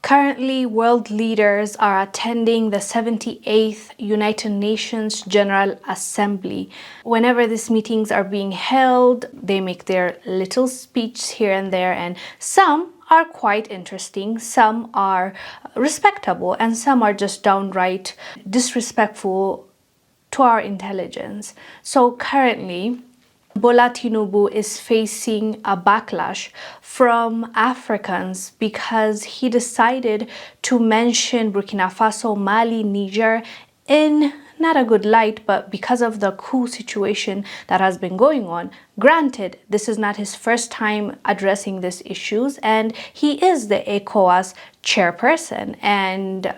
Currently, world leaders are attending the 78th United Nations General Assembly. Whenever these meetings are being held, they make their little speeches here and there, and some are quite interesting, some are respectable, and some are just downright disrespectful to our intelligence. So currently, Bola Tinubu is facing a backlash from Africans because he decided to mention Burkina Faso, Mali, Niger in not a good light, but because of the coup situation that has been going on. Granted, this is not his first time addressing these issues, and he is the ECOWAS chairperson, and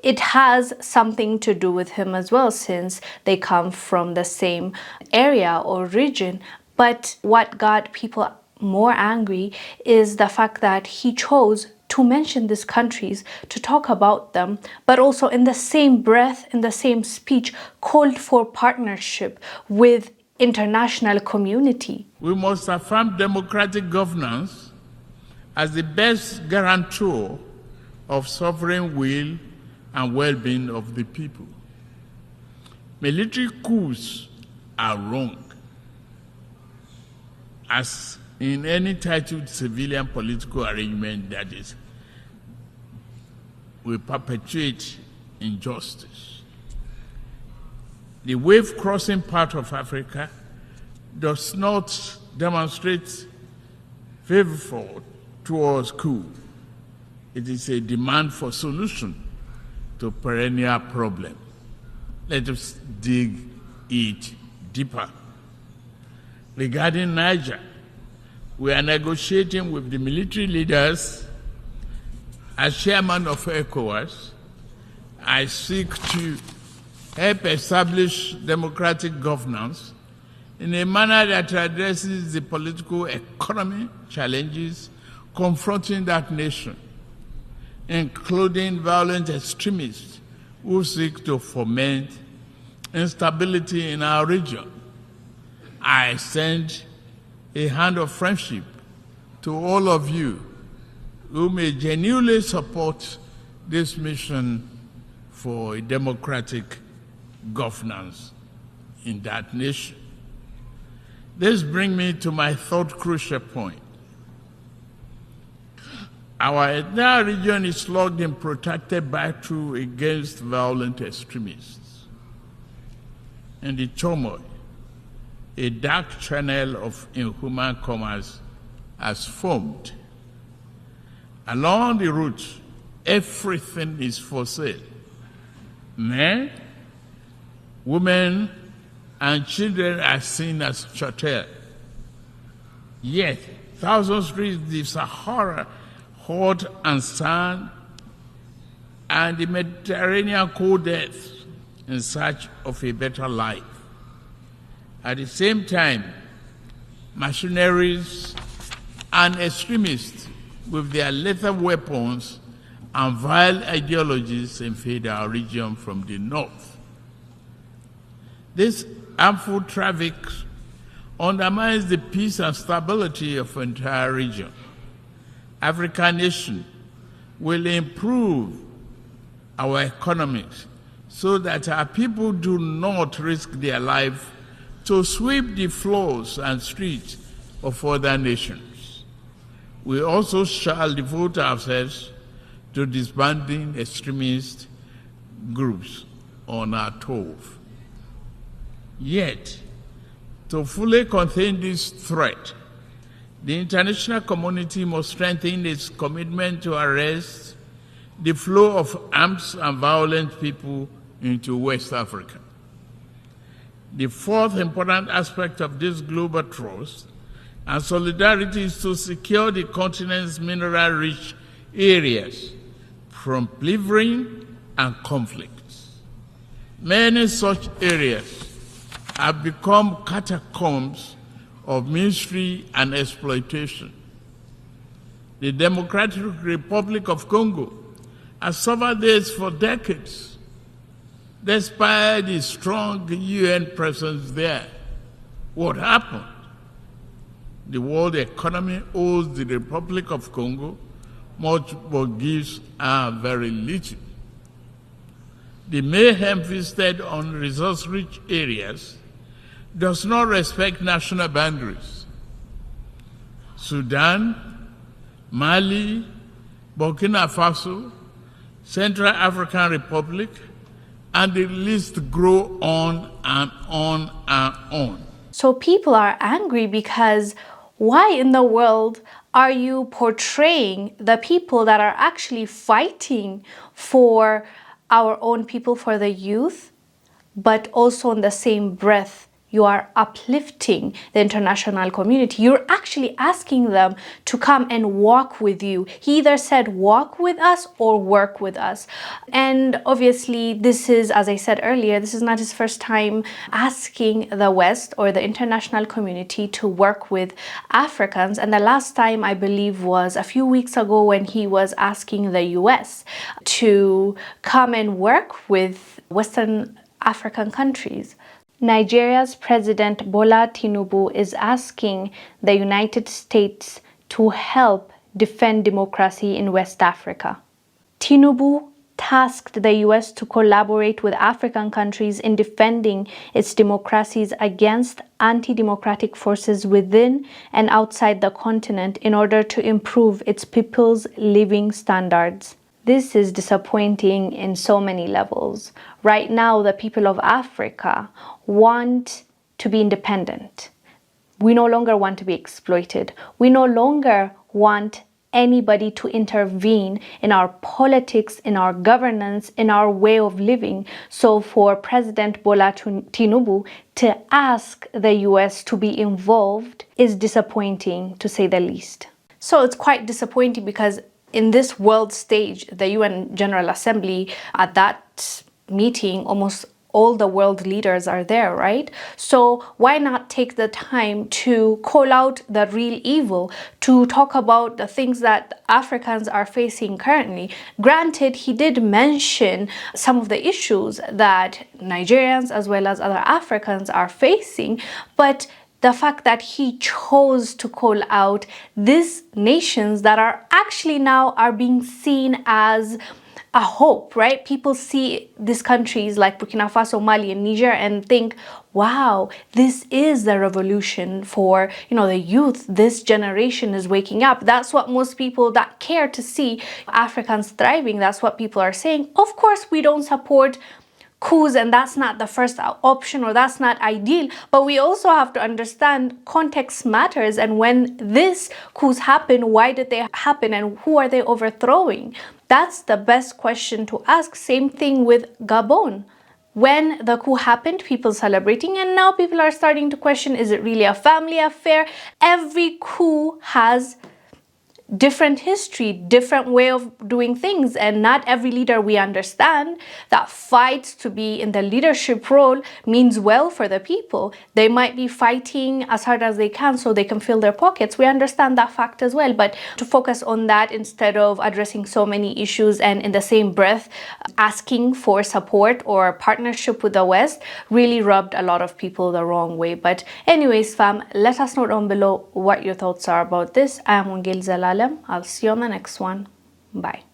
it has something to do with him as well, since they come from the same area or region. But what got people more angry is the fact that he chose to mention these countries, to talk about them, but also in the same breath, in the same speech, called for partnership with international community. We must affirm democratic governance as the best guarantor of sovereign will and well-being of the people. Military coups are wrong, as in any titled civilian political arrangement that is will perpetuate injustice. The wave-crossing part of Africa does not demonstrate favor towards coup. It is a demand for solution to perennial problem. Let us dig it deeper. Regarding Niger, we are negotiating with the military leaders. As chairman of ECOWAS, I seek to help establish democratic governance in a manner that addresses the political economy challenges confronting that nation, including violent extremists who seek to foment instability in our region. I extend a hand of friendship to all of you who may genuinely support this mission for a democratic governance in that nation. This brings me to my third crucial point. Our entire region is locked in protracted battle against violent extremists. In the turmoil, a dark channel of inhuman commerce has formed. Along the route, everything is for sale. Men, women, and children are seen as chattel. Yet, thousands reach the Sahara, hot and sand, and the Mediterranean cold death in search of a better life. At the same time, mercenaries and extremists with their lethal weapons and vile ideologies invade our region from the north. This harmful traffic undermines the peace and stability of the entire region. African nation will improve our economics so that our people do not risk their life to sweep the floors and streets of other nations. We also shall devote ourselves to disbanding extremist groups on our turf. Yet, to fully contain this threat, the international community must strengthen its commitment to arrest the flow of armed and violent people into West Africa. The fourth important aspect of this global trust and solidarity is to secure the continent's mineral-rich areas from plundering and conflicts. Many such areas have become catacombs of misery and exploitation. The Democratic Republic of Congo has suffered this for decades, despite the strong UN presence there. What happened? The world economy owes the Republic of Congo much but gives her very little. The mayhem visited on resource-rich areas does not respect national boundaries. Sudan, Mali, Burkina Faso, Central African Republic, and the list grow on and on and on. So people are angry because why in the world are you portraying the people that are actually fighting for our own people, for the youth, but also in the same breath you are uplifting the international community? You're actually asking them to come and walk with you. He either said walk with us or work with us. And obviously this is, as I said earlier, this is not his first time asking the West or the international community to work with Africans. And the last time, I believe, was a few weeks ago when he was asking the US to come and work with Western African countries. Nigeria's President Bola Tinubu is asking the United States to help defend democracy in West Africa. Tinubu tasked the US to collaborate with African countries in defending its democracies against anti-democratic forces within and outside the continent in order to improve its people's living standards. This is disappointing in so many levels. Right now, the people of Africa want to be independent. We no longer want to be exploited. We no longer want anybody to intervene in our politics, in our governance, in our way of living. So for President Bola Tinubu to ask the US to be involved is disappointing, to say the least. So it's quite disappointing because in this world stage, the UN General Assembly, at that meeting, almost all the world leaders are there, right? So why not take the time to call out the real evil, to talk about the things that Africans are facing currently? Granted, he did mention some of the issues that Nigerians as well as other Africans are facing, but the fact that he chose to call out these nations that are actually now are being seen as a hope, right? People see these countries like Burkina Faso, Mali, and Niger and think, wow, this is the revolution for, the youth. This generation is waking up. That's what most people that care to see Africans thriving, that's what people are saying. Of course, we don't support coups, and that's not the first option, or that's not ideal, but we also have to understand context matters. And when these coups happen, why did they happen and who are they overthrowing? That's the best question to ask. Same thing with Gabon. When the coup happened, people celebrating, and now people are starting to question, is it really a family affair? Every coup has different history, different way of doing things, and not every leader we understand that fights to be in the leadership role means well for the people. They might be fighting as hard as they can so they can fill their pockets. We understand that fact as well, but to focus on that instead of addressing so many issues and in the same breath asking for support or partnership with the West really rubbed a lot of people the wrong way. But anyways, fam, let us know down below what your thoughts are about this. I am Wongel Zelalem. I'll see you on the next one. Bye.